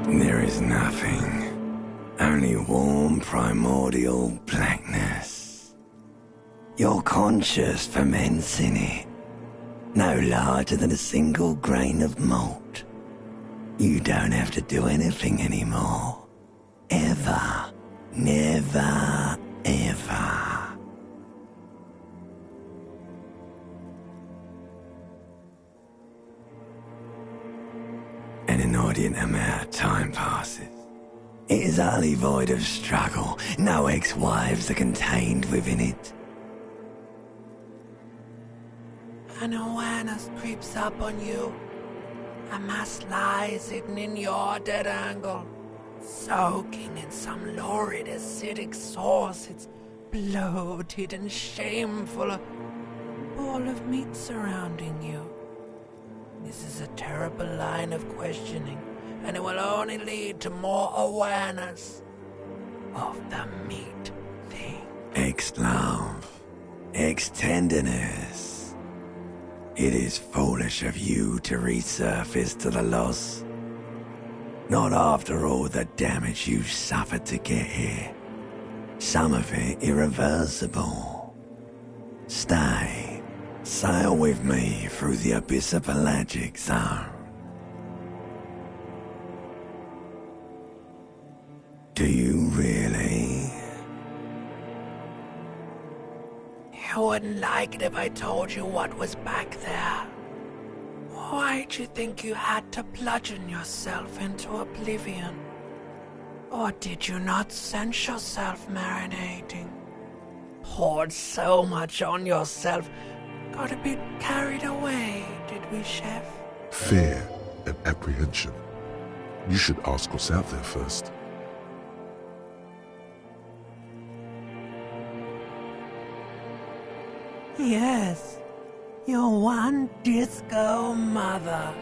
There is nothing. Only warm primordial blackness. Your conscious ferments in it. No larger than a single grain of malt. You don't have to do anything anymore. Ever. Never, ever. An inordinate amount of time passes. It is utterly void of struggle. No ex-wives are contained within it. An awareness creeps up on you. A mass lies hidden in your dead angle, soaking in some lurid acidic sauce. It's bloated and shameful, a ball of meat surrounding you. This is a terrible line of questioning, and it will only lead to more awareness of the meat thing. Ex-love, ex-tenderness. It is foolish of you to resurface to the loss. Not after all the damage you suffered to get here. Some of it irreversible. Stay. Sail with me through the abyss of pelagic zone. Do you really? You wouldn't like it if I told you what was back there. Why'd you think you had to bludgeon yourself into oblivion? Or did you not sense yourself marinating? Poured so much on yourself, got a bit carried away, did we, Chef? Fear and apprehension. You should ask what's out there first. Yes, your one disco mother.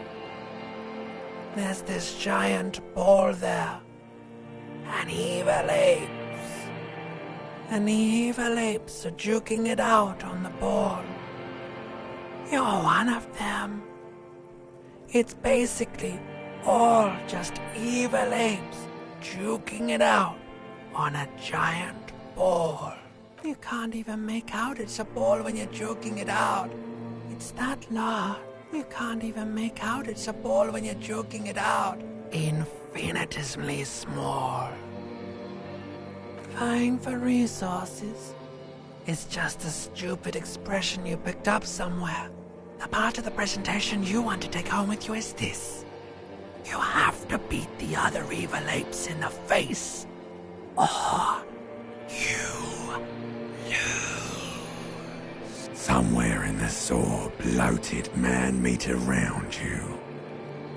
There's this giant ball there. And evil apes. And the evil apes are juking it out on the ball. You're one of them. It's basically all just evil apes juking it out on a giant ball. You can't even make out it's a ball when you're joking it out. It's that large. You can't even make out it's a ball when you're joking it out. Infinitesimally small. Vying for resources is just a stupid expression you picked up somewhere. The part of the presentation you want to take home with you is this. You have to beat the other evil apes in the face, or you lose. Somewhere in the sore, bloated man-meat around you.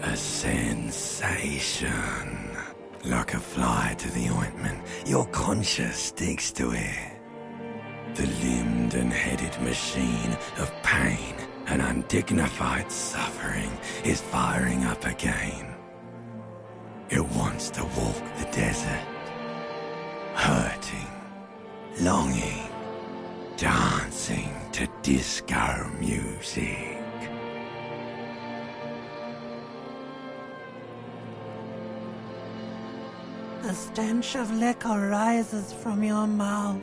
A sensation. Like a fly to the ointment, your conscience sticks to it. The limbed and headed machine of pain and undignified suffering is firing up again. It wants to walk the desert, hurting, longing, dancing to disco music. The stench of liquor rises from your mouth,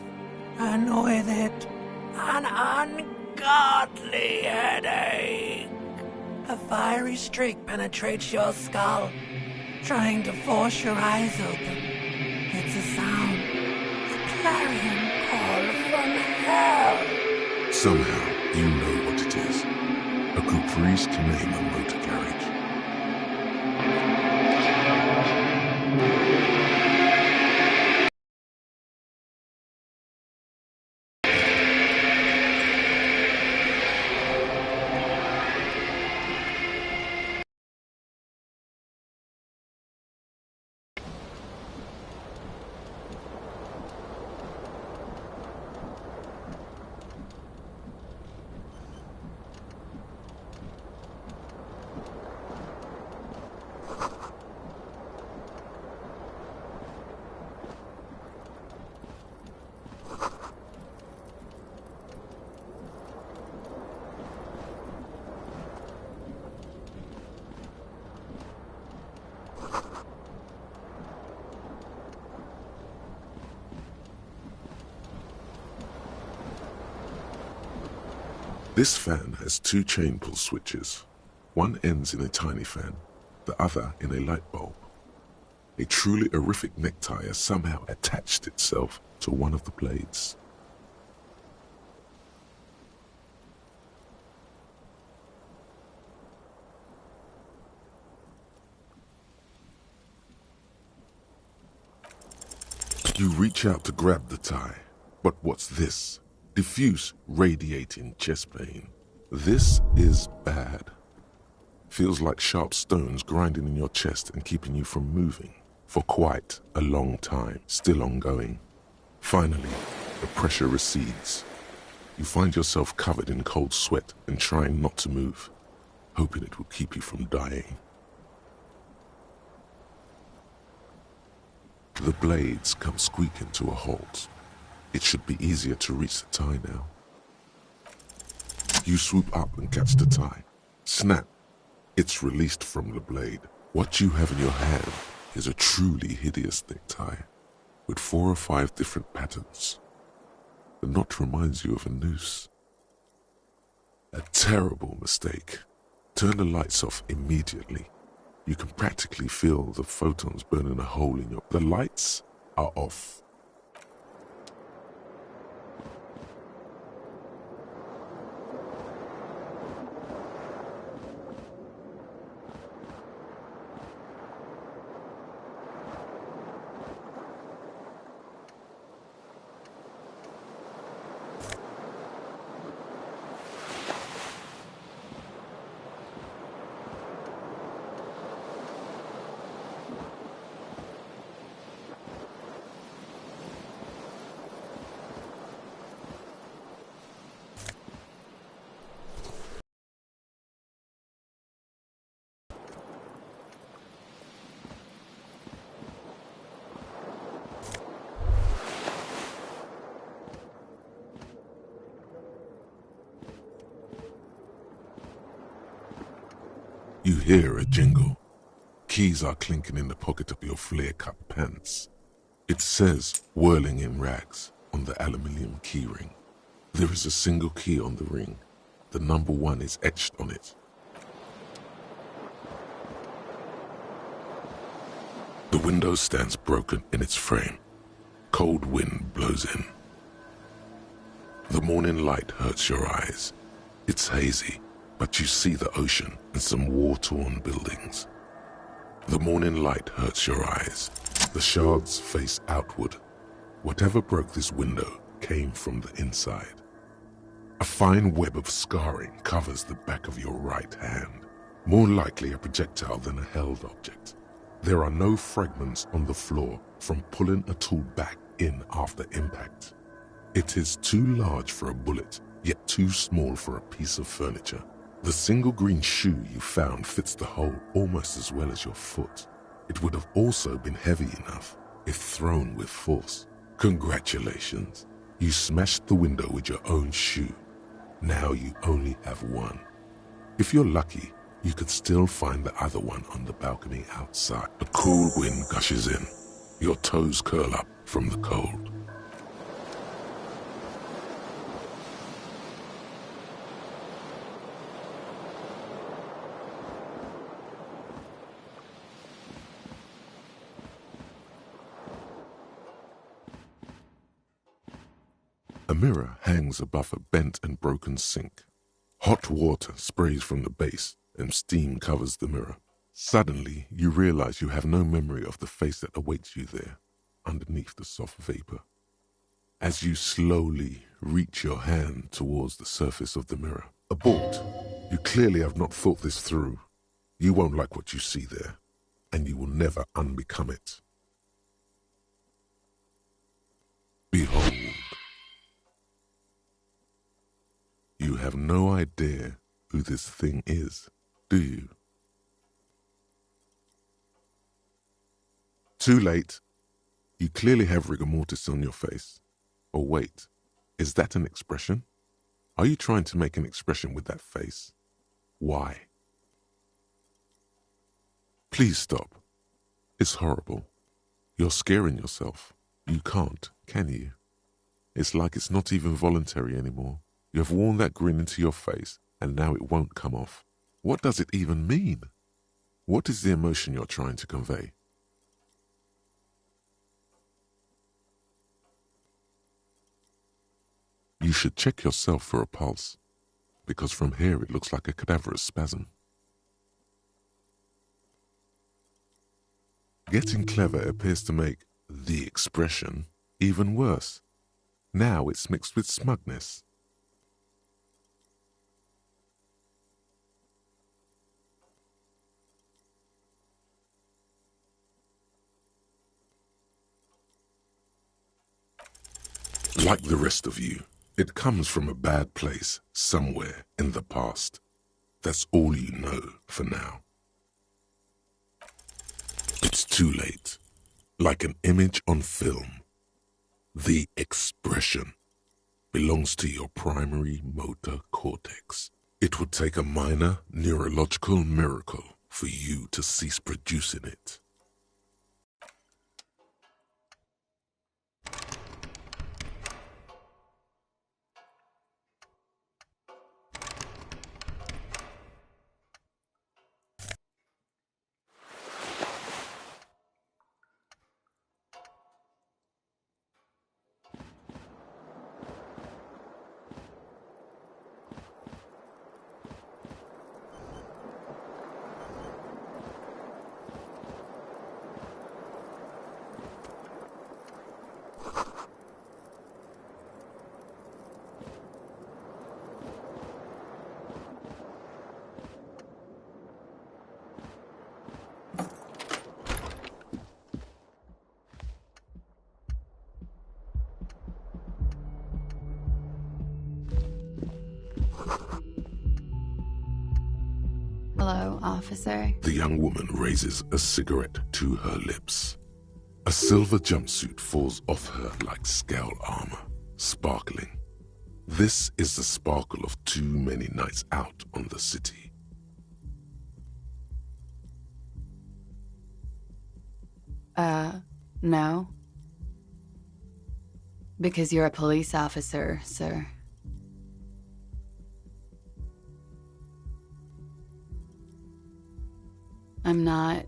and with it, an ungodly headache. A fiery streak penetrates your skull, trying to force your eyes open. It's a sound, a clarion call from hell. Somehow, you know what it is. A caprice to name a motor carriage. This fan has two chain pull switches. One ends in a tiny fan, the other in a light bulb. A truly horrific necktie has somehow attached itself to one of the blades. You reach out to grab the tie, but what's this? Diffuse, radiating chest pain. This is bad. Feels like sharp stones grinding in your chest and keeping you from moving for quite a long time, still ongoing. Finally, the pressure recedes. You find yourself covered in cold sweat and trying not to move, hoping it will keep you from dying. The blades come squeaking to a halt. It should be easier to reach the tie now. You swoop up and catch the tie. Snap! It's released from the blade. What you have in your hand is a truly hideous necktie, with 4 or 5 different patterns. The knot reminds you of a noose. A terrible mistake. Turn the lights off immediately. You can practically feel the photons burning a hole in your... The lights are off. You hear a jingle. Keys are clinking in the pocket of your flare-cut pants. It says, whirling in rags, on the aluminium keyring. There is a single key on the ring. The number 1 is etched on it. The window stands broken in its frame. Cold wind blows in. The morning light hurts your eyes. It's hazy, but you see the ocean and some war-torn buildings. The morning light hurts your eyes. The shards face outward. Whatever broke this window came from the inside. A fine web of scarring covers the back of your right hand, more likely a projectile than a held object. There are no fragments on the floor from pulling a tool back in after impact. It is too large for a bullet, yet too small for a piece of furniture. The single green shoe you found fits the hole almost as well as your foot. It would have also been heavy enough if thrown with force. Congratulations, you smashed the window with your own shoe. Now you only have one. If you're lucky, you could still find the other one on the balcony outside. A cool wind gushes in. Your toes curl up from the cold. A mirror hangs above a bent and broken sink. Hot water sprays from the base and steam covers the mirror. Suddenly, you realize you have no memory of the face that awaits you there, underneath the soft vapor. As you slowly reach your hand towards the surface of the mirror. Abort! You clearly have not thought this through. You won't like what you see there, and you will never unbecome it. Behold. You have no idea who this thing is, do you? Too late. You clearly have rigor mortis on your face. Or wait, is that an expression? Are you trying to make an expression with that face? Why? Please stop. It's horrible. You're scaring yourself. You can't, can you? It's like it's not even voluntary anymore. You have worn that grin into your face, and now it won't come off. What does it even mean? What is the emotion you're trying to convey? You should check yourself for a pulse, because from here it looks like a cadaverous spasm. Getting clever appears to make the expression even worse. Now it's mixed with smugness. Like the rest of you, it comes from a bad place somewhere in the past. That's all you know for now. It's too late. Like an image on film. The expression belongs to your primary motor cortex. It would take a minor neurological miracle for you to cease producing it. Hello, officer. The young woman raises a cigarette to her lips. A silver jumpsuit falls off her like scale armor, sparkling. This is the sparkle of too many nights out on the city. No. Because you're a police officer, sir. I'm not.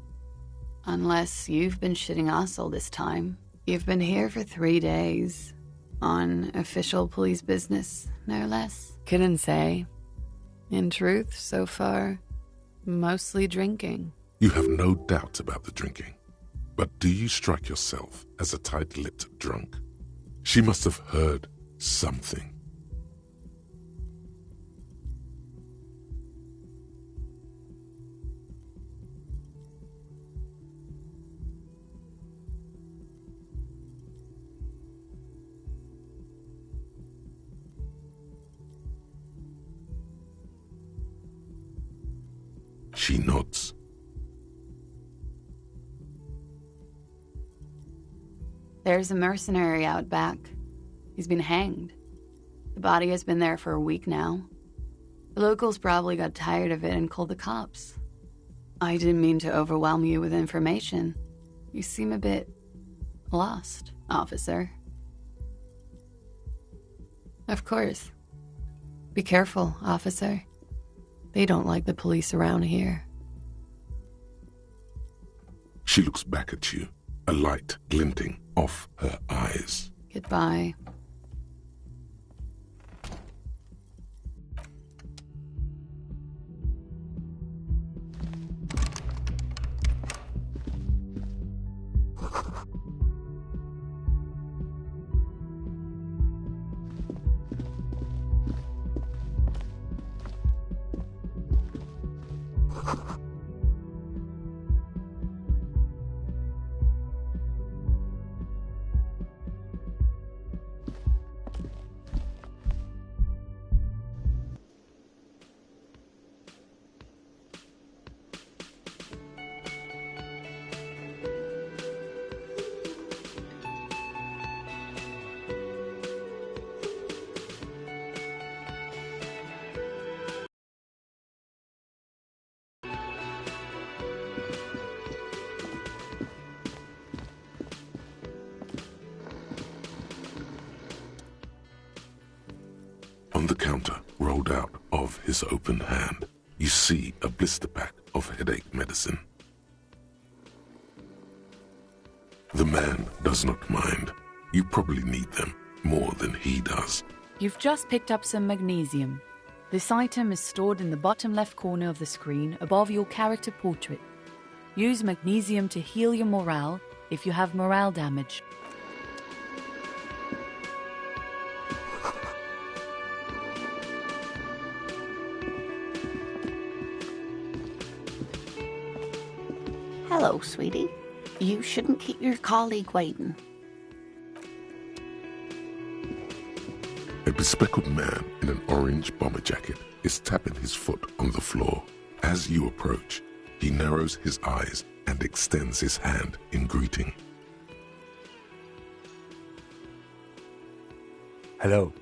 Unless you've been shitting us all this time. You've been here for 3 days. On official police business, no less. Couldn't say. In truth, so far, mostly drinking. You have no doubt about the drinking. But do you strike yourself as a tight-lipped drunk? She must have heard something. She nods. There's a mercenary out back. He's been hanged. The body has been there for a week now. The locals probably got tired of it and called the cops. I didn't mean to overwhelm you with information. You seem a bit lost, officer. Of course. Be careful, officer. They don't like the police around here. She looks back at you, a light glinting off her eyes. Goodbye. On the counter, rolled out of his open hand, you see a blister pack of headache medicine. The man does not mind. You probably need them more than he does. You've just picked up some magnesium. This item is stored in the bottom left corner of the screen above your character portrait. Use magnesium to heal your morale if you have morale damage. Hello, sweetie. You shouldn't keep your colleague waiting. A bespectacled man in an orange bomber jacket is tapping his foot on the floor. As you approach, he narrows his eyes and extends his hand in greeting. Hello,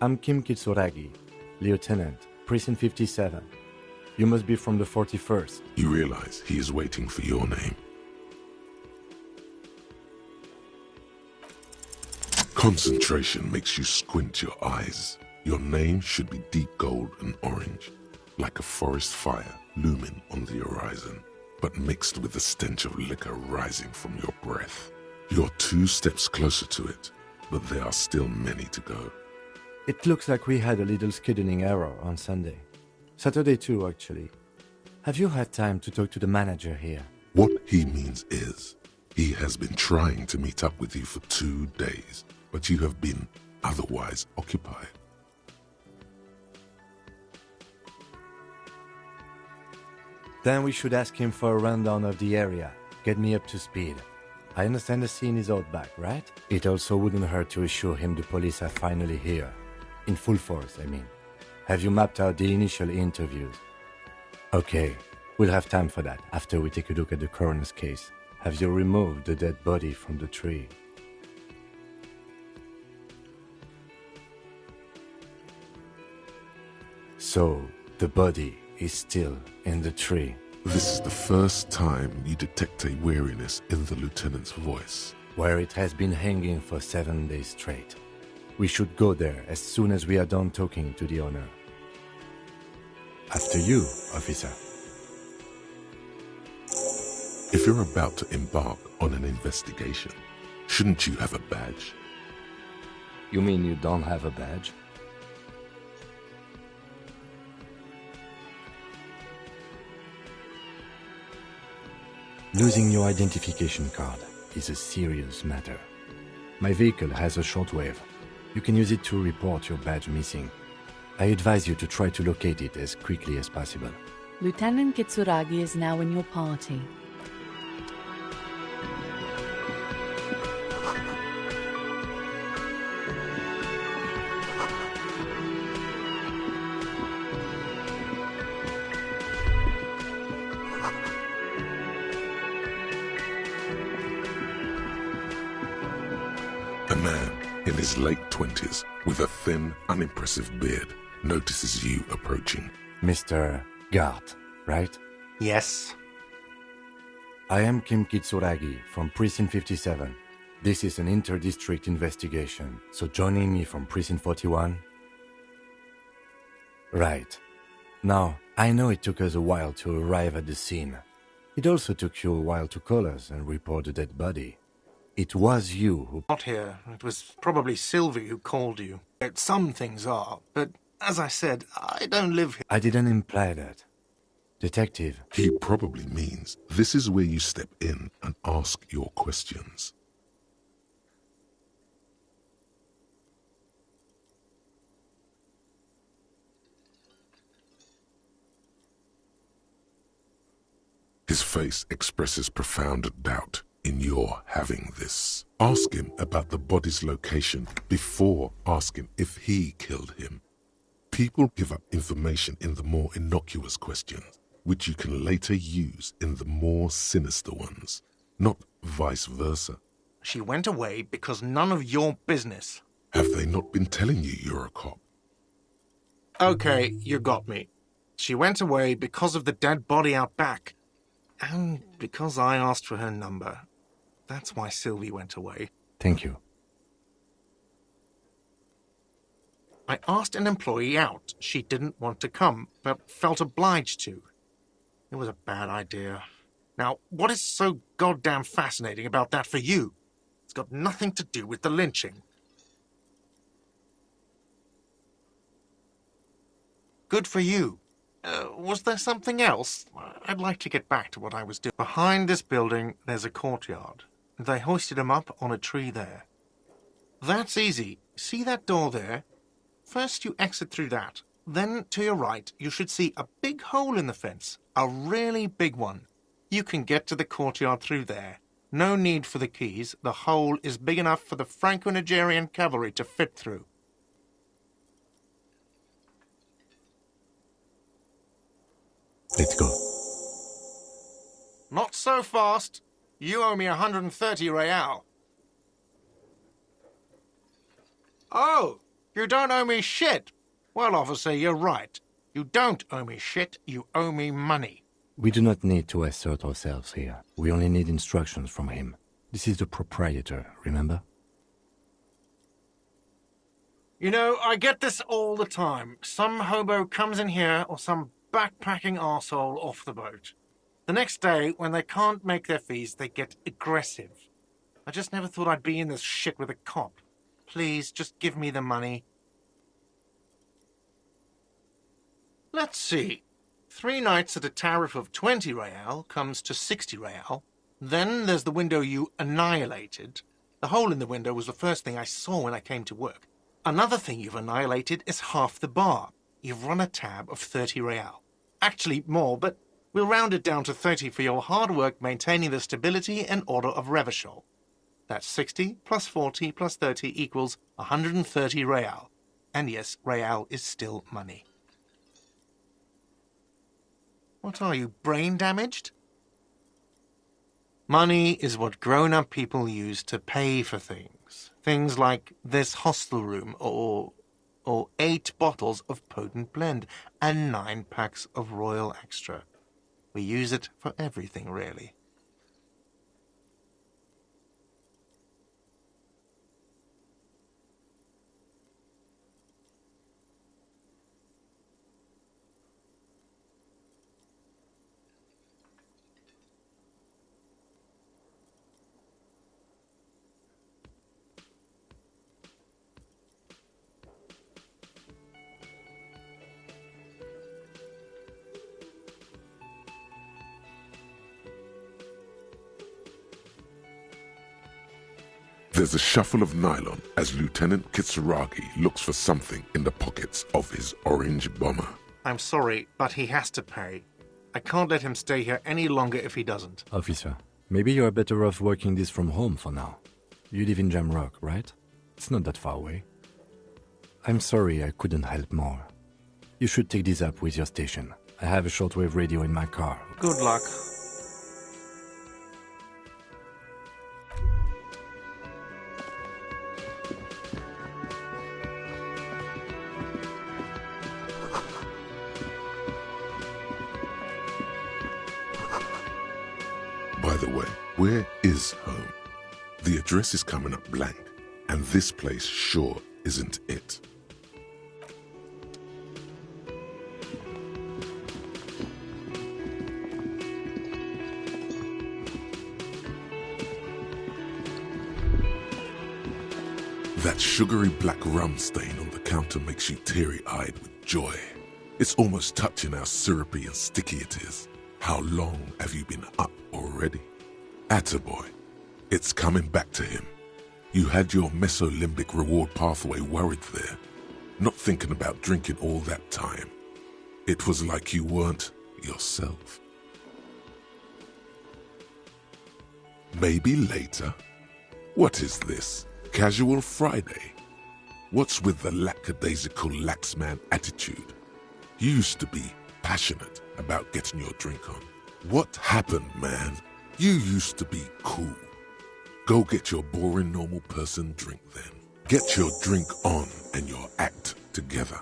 I'm Kim Kitsuragi, Lieutenant, Precinct 57. You must be from the 41st. You realize he is waiting for your name. Concentration makes you squint your eyes. Your name should be deep gold and orange, like a forest fire looming on the horizon, but mixed with the stench of liquor rising from your breath. You're 2 steps closer to it, but there are still many to go. It looks like we had a little scheduling error on Sunday. Saturday too, actually. Have you had time to talk to the manager here? What he means is, he has been trying to meet up with you for 2 days, but you have been otherwise occupied. Then we should ask him for a rundown of the area. Get me up to speed. I understand the scene is out back, right? It also wouldn't hurt to assure him the police are finally here. In full force, I mean. Have you mapped out the initial interviews? Okay, we'll have time for that after we take a look at the coroner's case. Have you removed the dead body from the tree? So, the body is still in the tree. This is the first time you detect a weariness in the lieutenant's voice. Where it has been hanging for 7 days straight. We should go there as soon as we are done talking to the owner. After you, officer. If you're about to embark on an investigation, shouldn't you have a badge? You mean you don't have a badge? Losing your identification card is a serious matter. My vehicle has a shortwave. You can use it to report your badge missing. I advise you to try to locate it as quickly as possible. Lieutenant Kitsuragi is now in your party. A man in his late 20s with a thin, unimpressive beard notices you approaching. Mr. Gart, right? Yes. I am Kim Kitsuragi from Precinct 57. This is an inter-district investigation, so joining me from Precinct 41? Right. Now, I know it took us a while to arrive at the scene. It also took you a while to call us and report the dead body. It was you who... Not here. It was probably Sylvie who called you. Some things are, but as I said, I don't live here. I didn't imply that. Detective. He probably means this is where you step in and ask your questions. His face expresses profound doubt in your having this. Ask him about the body's location before asking if he killed him. People give up information in the more innocuous questions, which you can later use in the more sinister ones, not vice versa. She went away because none of your business. Have they not been telling you you're a cop? Okay, you got me. She went away because of the dead body out back. And because I asked for her number. That's why Sylvie went away. Thank you. I asked an employee out. She didn't want to come, but felt obliged to. It was a bad idea. Now, what is so goddamn fascinating about that for you? It's got nothing to do with the lynching. Good for you. Was there something else? I'd like to get back to what I was doing. Behind this building, there's a courtyard. They hoisted him up on a tree there. That's easy. See that door there? First you exit through that. Then, to your right, you should see a big hole in the fence. A really big one. You can get to the courtyard through there. No need for the keys. The hole is big enough for the Franco-Nigerian cavalry to fit through. Let's go. Not so fast. You owe me 130 real. Oh, you don't owe me shit. Well, officer, you're right. You don't owe me shit. You owe me money. We do not need to assert ourselves here. We only need instructions from him. This is the proprietor, remember? You know, I get this all the time. Some hobo comes in here or some backpacking arsehole off the boat. The next day, when they can't make their fees, they get aggressive. I just never thought I'd be in this shit with a cop. Please, just give me the money. Let's see. 3 nights at a tariff of 20 real comes to 60 real. Then there's the window you annihilated. The hole in the window was the first thing I saw when I came to work. Another thing you've annihilated is half the bar. You've run a tab of 30 real. Actually more, but we'll round it down to 30 for your hard work maintaining the stability and order of Revachol. That's 60 plus 40 plus 30 equals 130 real. And yes, real is still money. What are you, brain damaged? Money is what grown-up people use to pay for things. Things like this hostel room or 8 bottles of potent blend and 9 packs of Royal Extra. We use it for everything, really. There's a shuffle of nylon as Lieutenant Kitsuragi looks for something in the pockets of his orange bomber. I'm sorry, but he has to pay. I can't let him stay here any longer if he doesn't. Officer, maybe you are better off working this from home for now. You live in Jamrock, right? It's not that far away. I'm sorry I couldn't help more. You should take this up with your station. I have a shortwave radio in my car. Good luck. By the way, where is home? The address is coming up blank, and this place sure isn't it. That sugary black rum stain on the counter makes you teary-eyed with joy. It's almost touching how syrupy and sticky it is. How long have you been up already? Attaboy. It's coming back to him. You had your mesolimbic reward pathway worried there, not thinking about drinking all that time. It was like you weren't yourself. Maybe later? What is this? Casual Friday? What's with the lackadaisical laxman attitude? You used to be passionate about getting your drink on. What happened, man? You used to be cool. Go get your boring normal person drink then. Get your drink on and your act together.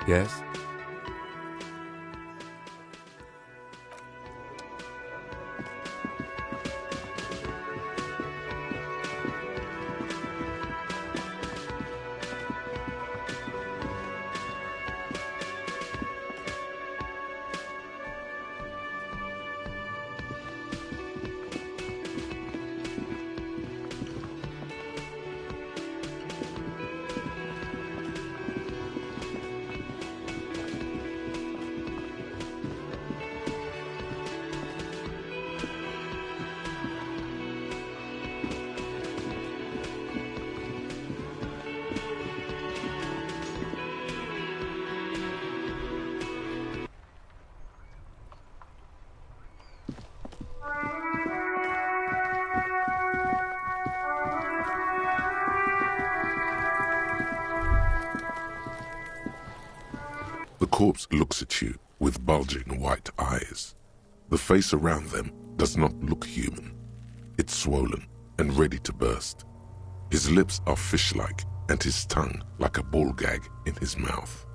Yes? corpse looks at you with bulging white eyes. The face around them does not look human. It's swollen and ready to burst. His lips are fish-like and his tongue like a ball gag in his mouth.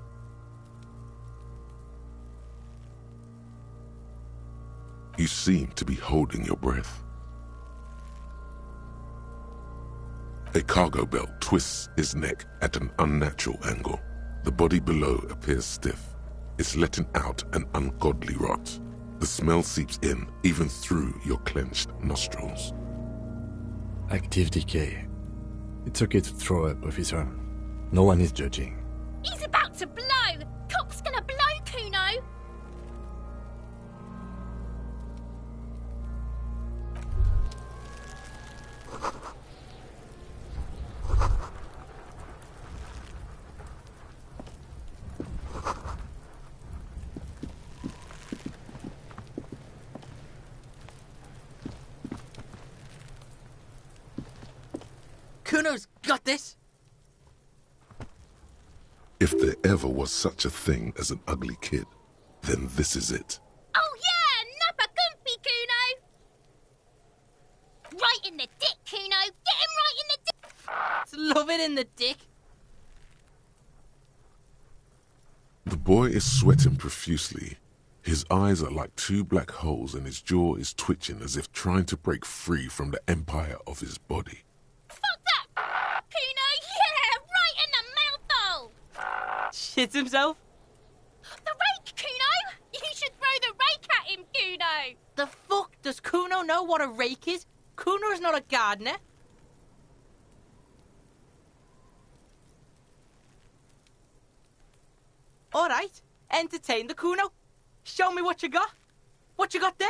You seem to be holding your breath. A cargo belt twists his neck at an unnatural angle. The body below appears stiff. It's letting out an ungodly rot. The smell seeps in, even through your clenched nostrils. Active decay. It's okay to throw up, officer. No one is judging. He's about to blow! Cop's gonna blow, Kuno! Kuno's got this! If there ever was such a thing as an ugly kid, then this is it. Oh yeah! Nappa Gumpy, Kuno! Right in the dick, Kuno! Get him right in the dick! Love it in the dick. The boy is sweating profusely. His eyes are like two black holes and his jaw is twitching as if trying to break free from the empire of his body. Fuck that! Kuno! Yeah! Right in the mouthhole! Shits himself? The rake, Kuno! You should throw the rake at him, Kuno! The fuck? Does Kuno know what a rake is? Kuno's not a gardener. Alright, entertain the Kuno. Show me what you got. What you got there?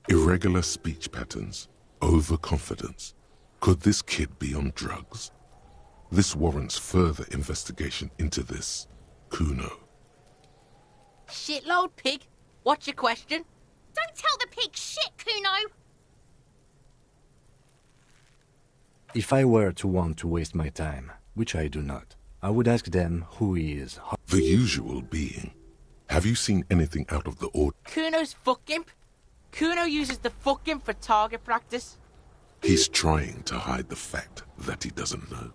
Irregular speech patterns, overconfidence. Could this kid be on drugs? This warrants further investigation into this Kuno. Shitload pig. What's your question? Don't tell the pig shit, Kuno! If I were to want to waste my time, which I do not, I would ask them who he is. The usual being. Have you seen anything out of the ordinary? Kuno's fuck imp. Kuno uses the fuck imp for target practice. He's trying to hide the fact that he doesn't know.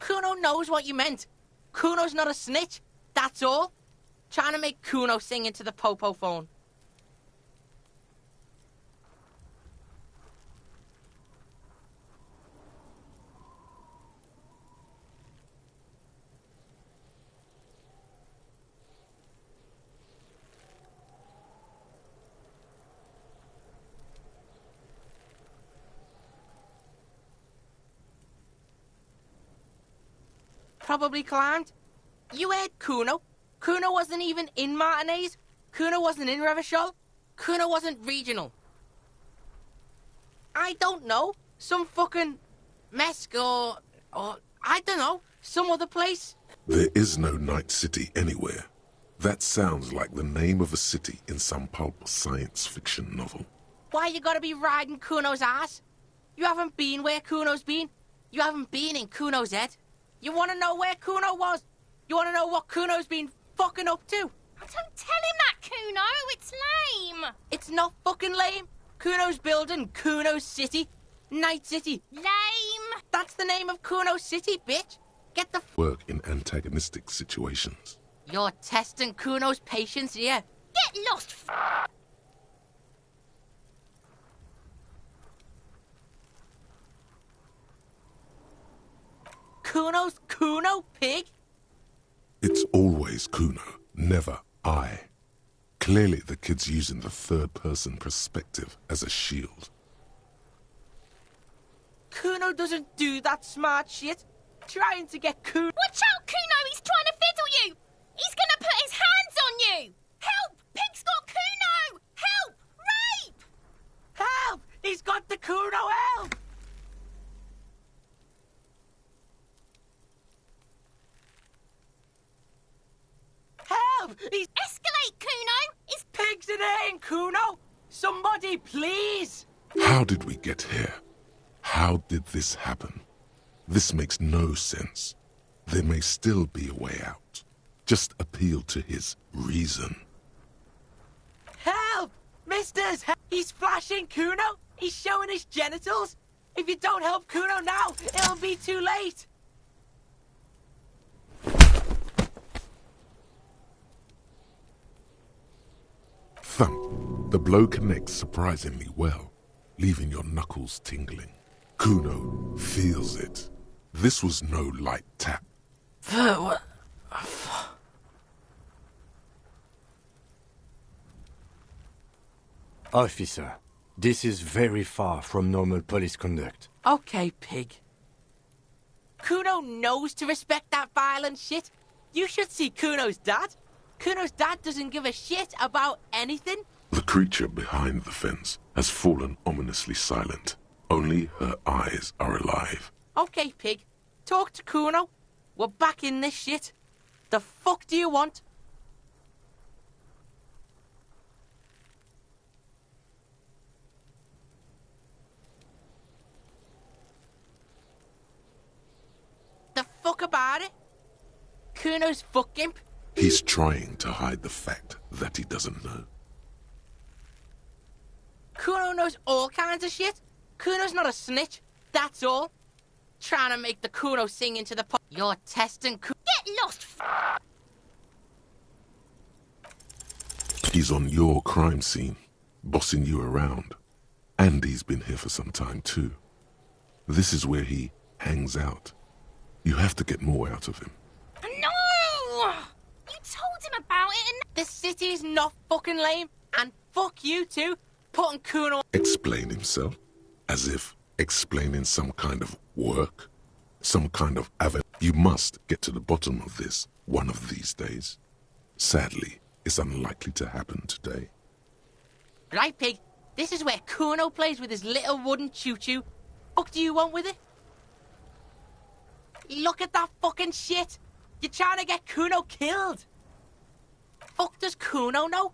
Kuno knows what you meant. Kuno's not a snitch. That's all. Trying to make Kuno sing into the popo phone. Probably climbed. You heard Kuno. Kuno wasn't even in Martinez. Kuno wasn't in Revachol. Kuno wasn't regional. I don't know. Some fucking Mesk or I don't know. Some other place. There is no Night City anywhere. That sounds like the name of a city in some pulp science fiction novel. Why you gotta be riding Kuno's ass? You haven't been where Kuno's been. You haven't been in Kuno's head. You wanna know where Kuno was? You wanna know what Kuno's been fucking up to? Don't tell him that, Kuno! It's lame! It's not fucking lame. Kuno's building Kuno's City. Night City. Lame! That's the name of Kuno's City, bitch. Get the Work in antagonistic situations. You're testing Kuno's patience here. Get lost, Kuno's Kuno, pig? It's always Kuno, never I. Clearly the kid's using the third-person perspective as a shield. Kuno doesn't do that smart shit. Trying to get Kuno... Watch out, Kuno! He's trying to fiddle you! He's gonna put his hands on you! Help! Pig's got Kuno! Help! Rape! Help! He's got the Kuno, help! Help! He's... Escalate, Kuno! His pig's in here, Kuno! Somebody, please! How did we get here? How did this happen? This makes no sense. There may still be a way out. Just appeal to his reason. Help! Misters! He's flashing Kuno! He's showing his genitals! If you don't help Kuno now, it'll be too late! Thump. The blow connects surprisingly well, leaving your knuckles tingling. Kuno feels it. This was no light tap. Officer, this is very far from normal police conduct. Okay, pig. Kuno knows to respect that violent shit. You should see Kuno's dad. Kuno's dad doesn't give a shit about anything. The creature behind the fence has fallen ominously silent. Only her eyes are alive. Okay, pig. Talk to Kuno. We're back in this shit. The fuck do you want? The fuck about it? Kuno's fuck imp. He's trying to hide the fact that he doesn't know. Kuno knows all kinds of shit. Kuno's not a snitch. That's all. Trying to make the Kuno sing into the pot. You're testing Kuno. Get lost! He's on your crime scene, bossing you around. And he's been here for some time too. This is where he hangs out. You have to get more out of him. No! You told him about it and... This city's not fucking lame. And fuck you too, putting Kuno... Explain himself, as if explaining some kind of work, some kind of avenue. You must get to the bottom of this one of these days. Sadly, it's unlikely to happen today. Right, pig. This is where Kuno plays with his little wooden choo-choo. What do you want with it? Look at that fucking shit. You're trying to get Kuno killed. Fuck does Kuno know?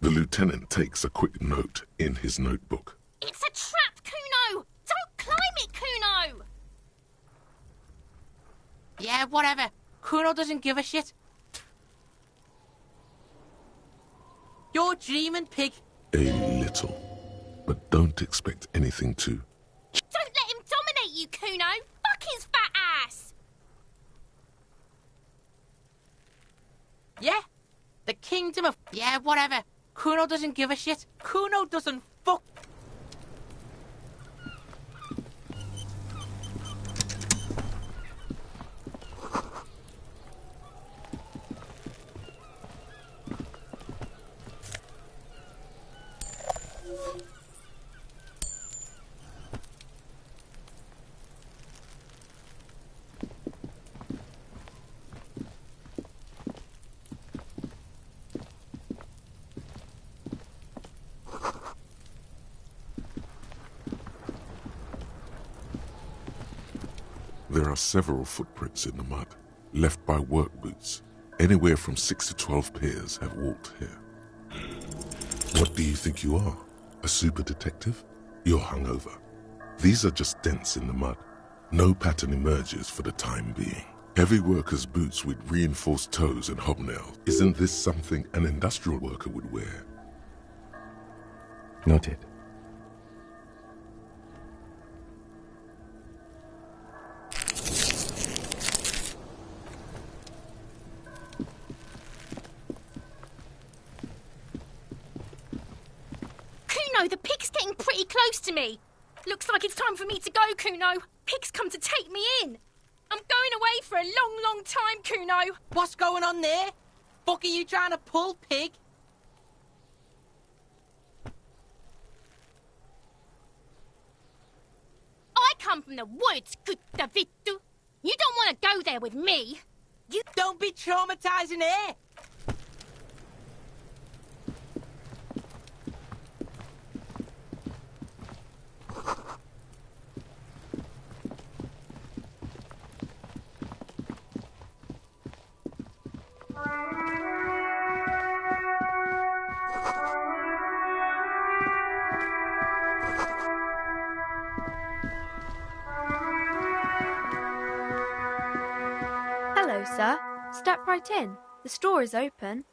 The lieutenant takes a quick note in his notebook. It's a trap, Kuno! Don't climb it, Kuno! Yeah, whatever. Kuno doesn't give a shit. You're dreaming, pig. A little. But don't expect anything to... Don't let him dominate you, Kuno! Fuck his fat ass! Yeah? The kingdom of... Yeah, whatever. Kuno doesn't give a shit. Kuno doesn't fuck... There are several footprints in the mud, left by work boots. Anywhere from 6 to 12 pairs have walked here. What do you think you are? A super detective? You're hungover. These are just dents in the mud. No pattern emerges for the time being. Heavy workers' boots with reinforced toes and hobnails. Isn't this something an industrial worker would wear? Noted. Kuno, the pig's getting pretty close to me. Looks like it's time for me to go, Kuno. Pig's come to take me in. I'm going away for a long, long time, Kuno. What's going on there? Fuck are you trying to pull, pig? I come from the woods, Kuttavittu. You don't want to go there with me. You don't be traumatizing her. Hello, sir. Step right in. The store is open.